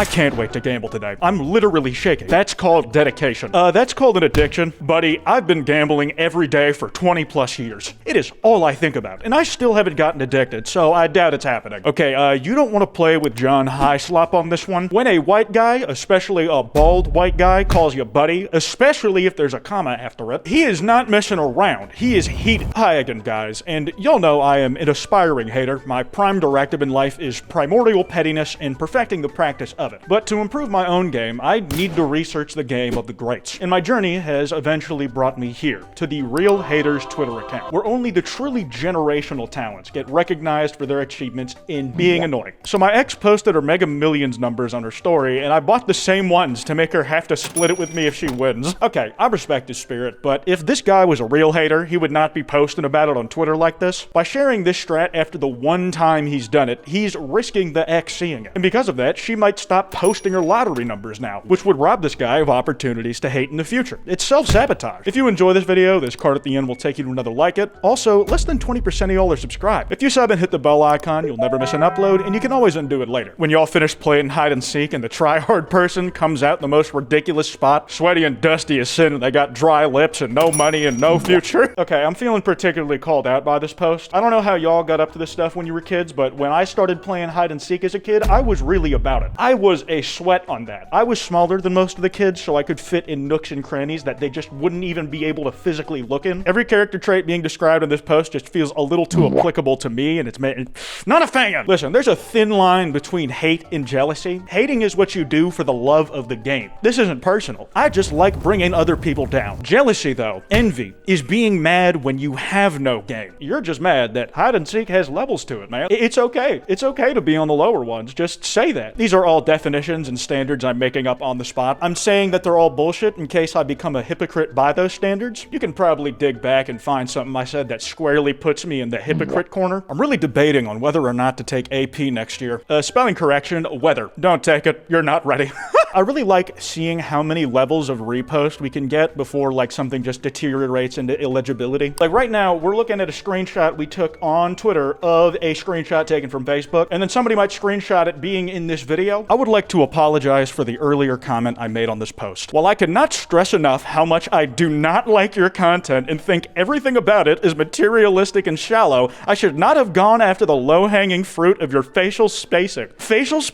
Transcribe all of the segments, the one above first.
I can't wait to gamble today. I'm literally shaking. That's called dedication. That's called an addiction. Buddy, I've been gambling every day for 20 plus years. It is all I think about, and I still haven't gotten addicted, so I doubt it's happening. Okay, you don't want to play with John Highslop on this one. When a white guy, especially a bald white guy, calls you buddy, especially if there's a comma after it, he is not messing around. He is heated. Hi again, guys, and y'all know I am an aspiring hater. My prime directive in life is primordial pettiness and perfecting the practice of it. But to improve my own game, I need to research the game of the greats. And my journey has eventually brought me here, to the Real Haters Twitter account, where only the truly generational talents get recognized for their achievements in being annoying. So my ex posted her Mega Millions numbers on her story, and I bought the same ones to make her have to split it with me if she wins. Okay, I respect his spirit, but if this guy was a real hater, he would not be posting about it on Twitter like this. By sharing this strat after the one time he's done it, he's risking the ex seeing it. And because of that, she might stop posting her lottery numbers now, which would rob this guy of opportunities to hate in the future. It's self-sabotage. If you enjoy this video, this card at the end will take you to another like it. Also, less than 20% of y'all are subscribed. If you sub and hit the bell icon, you'll never miss an upload, and you can always undo it later. When y'all finish playing hide and seek and the tryhard person comes out in the most ridiculous spot, sweaty and dusty as sin, and they got dry lips and no money and no future. Okay, I'm feeling particularly called out by this post. I don't know how y'all got up to this stuff when you were kids, but when I started playing hide and seek as a kid, I was really about it. I was a sweat on that. I was smaller than most of the kids, so I could fit in nooks and crannies that they just wouldn't even be able to physically look in. Every character trait being described in this post just feels a little too applicable to me, and it's not a fan. Listen, there's a thin line between hate and jealousy. Hating is what you do for the love of the game. This isn't personal. I just like bringing other people down. Jealousy, though, envy, is being mad when you have no game. You're just mad that hide and seek has levels to it, man. It's okay. It's okay to be on the lower ones. Just say that. These are all definitions and standards I'm making up on the spot. I'm saying that they're all bullshit in case I become a hypocrite by those standards. You can probably dig back and find something I said that squarely puts me in the hypocrite corner. I'm really debating on whether or not to take AP next year. Spelling correction, weather. Don't take it. You're not ready. I really like seeing how many levels of repost we can get before like something just deteriorates into illegibility. Like right now, we're looking at a screenshot we took on Twitter of a screenshot taken from Facebook, and then somebody might screenshot it being in this video. I would like to apologize for the earlier comment I made on this post. While I cannot stress enough how much I do not like your content and think everything about it is materialistic and shallow, I should not have gone after the low-hanging fruit of your facial spacing.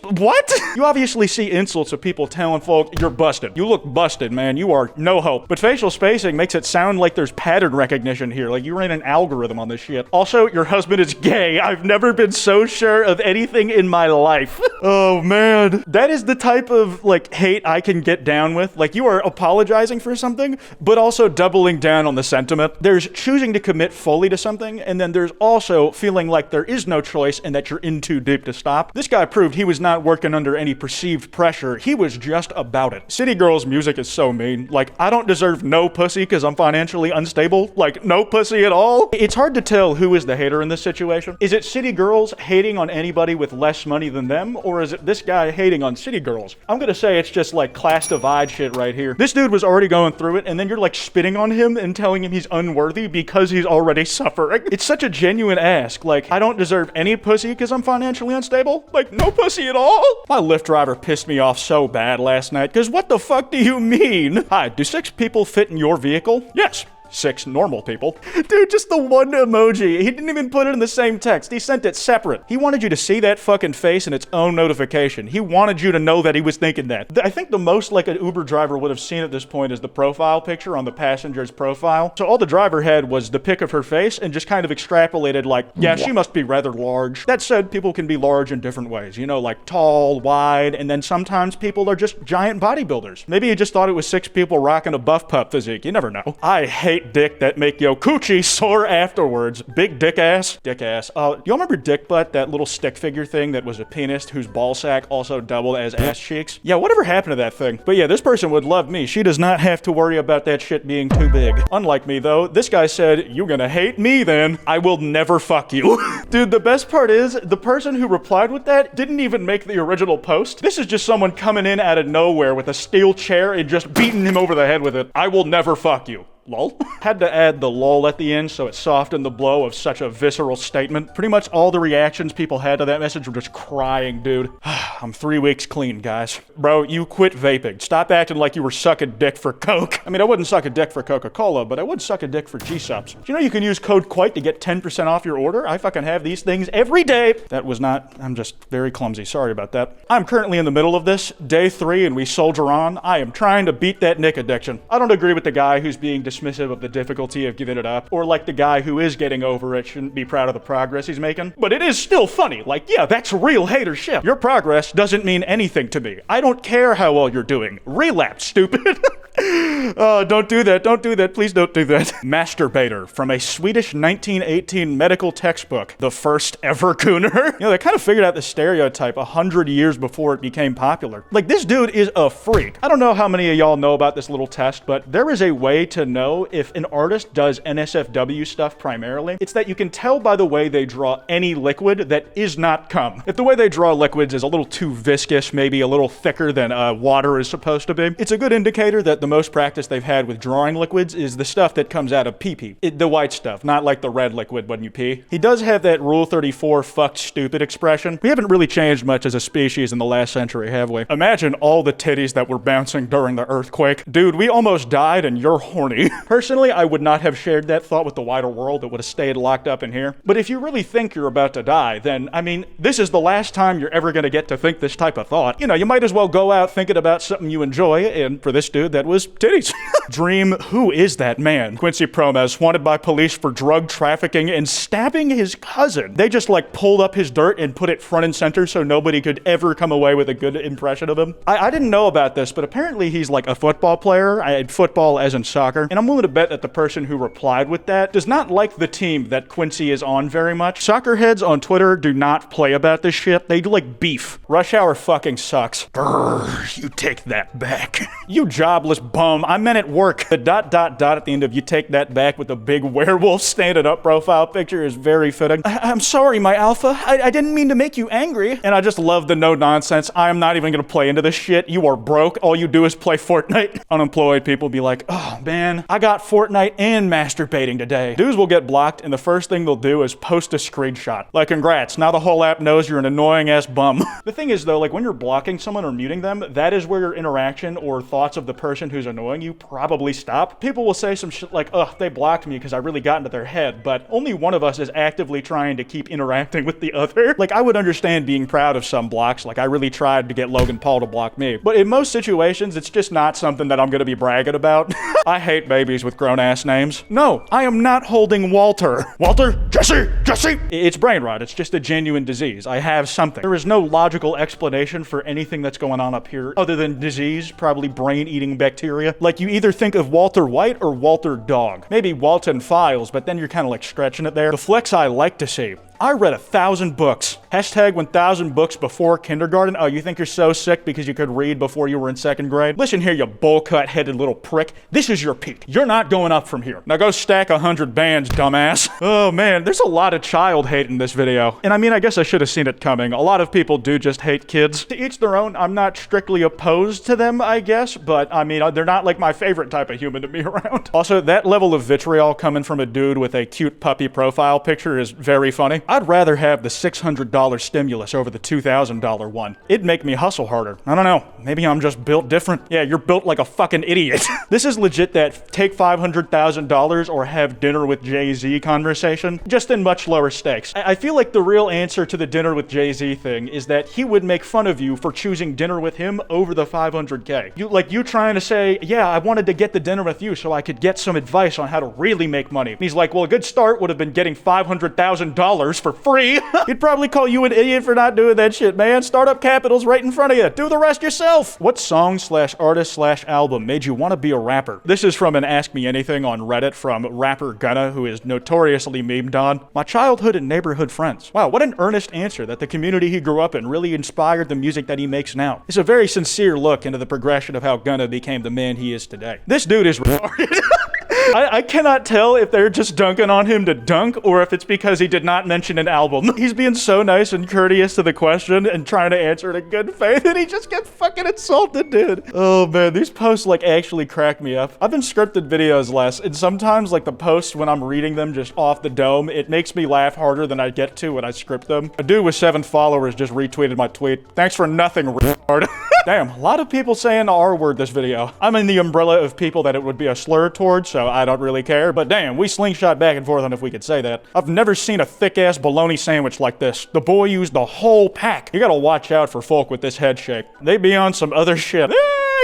What? You obviously see insults of people telling folk, you're busted. You look busted, man. You are no hope. But facial spacing makes it sound like there's pattern recognition here, like you ran an algorithm on this shit. Also, your husband is gay. I've never been so sure of anything in my life. Oh, man. That is the type of, like, hate I can get down with. Like, you are apologizing for something, but also doubling down on the sentiment. There's choosing to commit fully to something, and then there's also feeling like there is no choice and that you're in too deep to stop. This guy proved he was not working under any perceived pressure. He was just about it. City Girls' music is so mean. Like, I don't deserve no pussy because I'm financially unstable. Like, no pussy at all. It's hard to tell who is the hater in this situation. Is it City Girls hating on anybody with less money than them, or is it this guy hating on City Girls? I'm gonna say it's just like class divide shit right here. This dude was already going through it, and then you're like spitting on him and telling him he's unworthy because he's already suffering. It's such a genuine ask. Like, I don't deserve any pussy because I'm financially unstable? Like, no pussy at all? My Lyft driver pissed me off so bad last night, because what the fuck do you mean? Hi, do 6 people fit in your vehicle? Yes. 6 normal people. Dude, just the one emoji. He didn't even put it in the same text. He sent it separate. He wanted you to see that fucking face in its own notification. He wanted you to know that he was thinking that. I think the most like an Uber driver would have seen at this point is the profile picture on the passenger's profile. So all the driver had was the pic of her face and just kind of extrapolated like, yeah, she must be rather large. That said, people can be large in different ways. You know, like tall, wide, and then sometimes people are just giant bodybuilders. Maybe he just thought it was 6 people rocking a buff pup physique. You never know. I hate dick that make yo coochie sore afterwards. Big dick ass. Dick ass. Y'all remember Dick Butt, that little stick figure thing that was a penis whose ball sack also doubled as ass cheeks? Yeah, whatever happened to that thing? But yeah, this person would love me. She does not have to worry about that shit being too big. Unlike me though, this guy said, you gonna hate me then. I will never fuck you. Dude, the best part is, the person who replied with that didn't even make the original post. This is just someone coming in out of nowhere with a steel chair and just beating him over the head with it. I will never fuck you. lol. Had to add the lol at the end so it softened the blow of such a visceral statement. Pretty much all the reactions people had to that message were just crying, dude. I'm 3 weeks clean, guys. Bro, you quit vaping. Stop acting like you were sucking dick for Coke. I mean, I wouldn't suck a dick for Coca-Cola, but I would suck a dick for G-Subs. Do you know you can use code Kwite to get 10% off your order? I fucking have these things every day. That was not, I'm just very clumsy. Sorry about that. I'm currently in the middle of this, day 3, and we soldier on. I am trying to beat that Nick addiction. I don't agree with the guy who's being dismissive of the difficulty of giving it up, or like the guy who is getting over it shouldn't be proud of the progress he's making. But it is still funny. Like, yeah, that's real hater shit. Your progress doesn't mean anything to me. I don't care how well you're doing. Relapse, stupid. Oh, don't do that. Don't do that. Please don't do that. Masturbator from a Swedish 1918 medical textbook. The first ever Gooner. You know, they kind of figured out the stereotype 100 years before it became popular. Like, this dude is a freak. I don't know how many of y'all know about this little test, but there is a way to know if an artist does NSFW stuff primarily. It's that you can tell by the way they draw any liquid that is not cum. If the way they draw liquids is a little too viscous, maybe a little thicker than water is supposed to be, it's a good indicator that the most practice they've had with drawing liquids is the stuff that comes out of pee-pee. The white stuff, not like the red liquid when you pee. He does have that Rule 34 fucked stupid expression. We haven't really changed much as a species in the last century, have we? Imagine all the titties that were bouncing during the earthquake. Dude, we almost died and you're horny. Personally, I would not have shared that thought with the wider world. It would have stayed locked up in here. But if you really think you're about to die, then, I mean, this is the last time you're ever gonna get to think this type of thought. You know, you might as well go out thinking about something you enjoy, and for this dude, that was titties. Dream, who is that man? Quincy Promes, wanted by police for drug trafficking and stabbing his cousin. They just like pulled up his dirt and put it front and center so nobody could ever come away with a good impression of him. I didn't know about this, but apparently he's like a football player. I had football as in soccer. And I'm willing to bet that the person who replied with that does not like the team that Quincy is on very much. Soccer heads on Twitter do not play about this shit. They do like beef. Rush Hour fucking sucks. Brrr, you take that back. You jobless bum. I meant at work. The ... at the end of you take that back with a big werewolf standing up profile picture is very fitting. I'm sorry, my alpha. I didn't mean to make you angry. And I just love the no nonsense. I am not even gonna play into this shit. You are broke. All you do is play Fortnite. Unemployed people be like, oh man, I got Fortnite and masturbating today. Dudes will get blocked and the first thing they'll do is post a screenshot. Like, congrats, now the whole app knows you're an annoying ass bum. The thing is though, like when you're blocking someone or muting them, that is where your interaction or thoughts of the person who's annoying you probably stop. People will say some shit like, ugh, they blocked me because I really got into their head, but only one of us is actively trying to keep interacting with the other. Like, I would understand being proud of some blocks, like I really tried to get Logan Paul to block me. But in most situations, it's just not something that I'm gonna be bragging about. I hate babies with grown-ass names. No, I am not holding Walter. Walter? Jesse! Jesse! It's brain rot. It's just a genuine disease. I have something. There is no logical explanation for anything that's going on up here other than disease, probably brain-eating bacteria. Like, you either think of Walter White or Walter Dog. Maybe Walton Files, but then you're kind of like stretching it there. The flex I like to see. I read 1,000 books. Hashtag 1,000 books before kindergarten. Oh, you think you're so sick because you could read before you were in 2nd grade? Listen here, you bowl-cut headed little prick. This is your peak. You're not going up from here. Now go stack 100 bands, dumbass. Oh man, there's a lot of child hate in this video. And I mean, I guess I should have seen it coming. A lot of people do just hate kids. To each their own. I'm not strictly opposed to them, I guess, but I mean, they're not like my favorite type of human to be around. Also, that level of vitriol coming from a dude with a cute puppy profile picture is very funny. I'd rather have the $600 stimulus over the $2,000 one. It'd make me hustle harder. I don't know. Maybe I'm just built different. Yeah, you're built like a fucking idiot. This is legit that take $500,000 or have dinner with Jay-Z conversation, just in much lower stakes. I feel like the real answer to the dinner with Jay-Z thing is that he would make fun of you for choosing dinner with him over the $500K. You trying to say, yeah, I wanted to get the dinner with you so I could get some advice on how to really make money. And he's like, well, a good start would have been getting $500,000 for free. He'd probably call you an idiot for not doing that shit, man. Startup capital's right in front of you. Do the rest yourself. What song/artist/album made you want to be a rapper? This is from an Ask Me Anything on Reddit from rapper Gunna, who is notoriously memed on. My childhood and neighborhood friends. Wow, what an earnest answer that the community he grew up in really inspired the music that he makes now. It's a very sincere look into the progression of how Gunna became the man he is today. This dude is retarded. I cannot tell if they're just dunking on him to dunk or if it's because he did not mention an album. He's being so nice and courteous to the question and trying to answer it in good faith, and he just gets fucking insulted, dude. Oh man, these posts like actually crack me up. I've been scripted videos less, and sometimes like the posts when I'm reading them just off the dome, it makes me laugh harder than I get to when I script them. A dude with 7 followers just retweeted my tweet. Thanks for nothing, retard. Damn, a lot of people saying the R word this video. I'm in the umbrella of people that it would be a slur towards, so I don't really care, but damn, we slingshot back and forth on if we could say that. I've never seen a thick-ass bologna sandwich like this. The boy used the whole pack. You gotta watch out for folk with this head shake. They be on some other shit.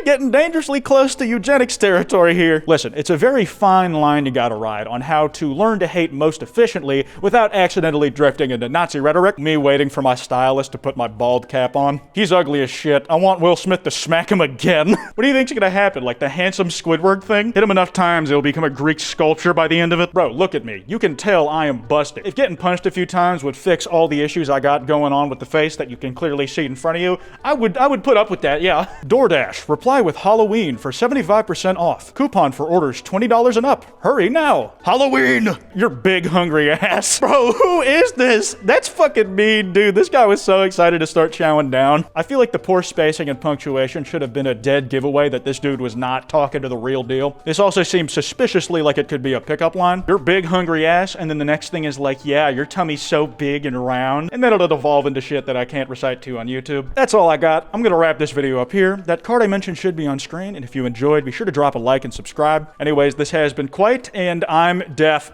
Getting dangerously close to eugenics territory here. Listen, it's a very fine line you gotta ride on how to learn to hate most efficiently without accidentally drifting into Nazi rhetoric. Me waiting for my stylist to put my bald cap on. He's ugly as shit. I want Will Smith to smack him again. What do you think's gonna happen? Like the handsome Squidward thing? Hit him enough times, it'll become a Greek sculpture by the end of it. Bro, look at me. You can tell I am busted. If getting punched a few times would fix all the issues I got going on with the face that you can clearly see in front of you, I would put up with that, yeah. DoorDash. Reply with Halloween for 75% off. Coupon for orders $20 and up. Hurry now. Halloween! You're big hungry ass. Bro, who is this? That's fucking mean, dude. This guy was so excited to start chowing down. I feel like the poor spacing and punctuation should have been a dead giveaway that this dude was not talking to the real deal. This also seems suspiciously like it could be a pickup line. You're big hungry ass, and then the next thing is like, yeah, your tummy's so big and round, and then it'll devolve into shit that I can't recite to on YouTube. That's all I got. I'm gonna wrap this video up here. That card I mentioned should be on screen, and if you enjoyed, be sure to drop a like and subscribe. Anyways, this has been Kwite, and I'm deaf.